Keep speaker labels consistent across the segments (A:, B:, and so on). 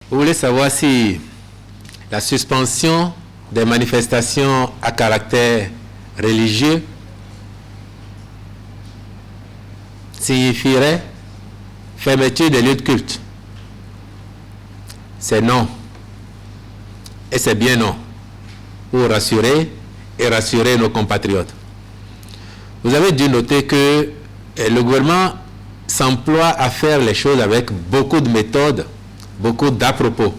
A: Vous voulez savoir si la suspension des manifestations à caractère religieux signifierait fermeture des lieux de culte? C'est non. Et c'est bien non. Pour rassurer et rassurer nos compatriotes. Vous avez dû noter que le gouvernement s'emploie à faire les choses avec beaucoup de méthodes, beaucoup d'à-propos.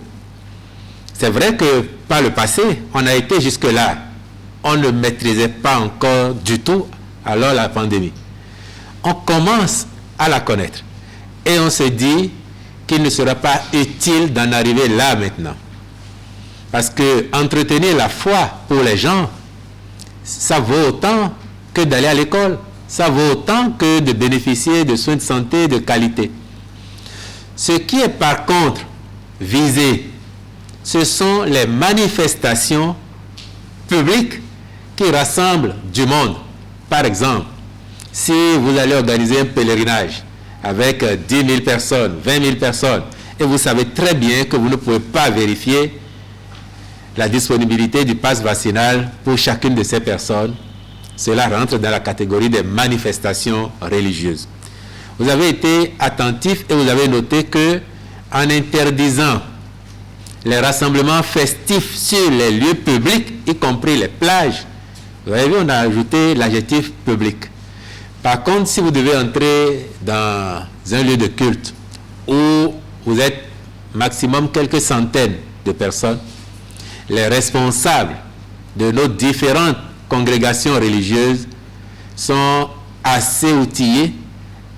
A: C'est vrai que par le passé, on a été jusque-là. On ne maîtrisait pas encore du tout alors la pandémie. On commence à la connaître. Et on se dit qu'il ne sera pas utile d'en arriver là maintenant. Parce que entretenir la foi pour les gens, ça vaut autant que d'aller à l'école. Ça vaut autant que de bénéficier de soins de santé de qualité. Ce qui est par contre visé, ce sont les manifestations publiques qui rassemblent du monde. Par exemple, si vous allez organiser un pèlerinage avec 10 000 personnes, 20 000 personnes, et vous savez très bien que vous ne pouvez pas vérifier la disponibilité du pass vaccinal pour chacune de ces personnes, cela rentre dans la catégorie des manifestations religieuses. Vous avez été attentif et vous avez noté que, en interdisant les rassemblements festifs sur les lieux publics, y compris les plages, vous avez vu, on a ajouté l'adjectif public. Par contre, si vous devez entrer dans un lieu de culte où vous êtes maximum quelques centaines de personnes, les responsables de nos différentes congrégations religieuses sont assez outillés,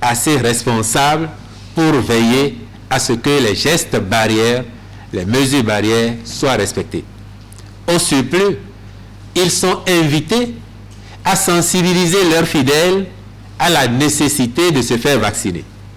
A: assez responsables pour veiller à ce que les gestes barrières, les mesures barrières soient respectées. Au surplus, ils sont invités à sensibiliser leurs fidèles à la nécessité de se faire vacciner.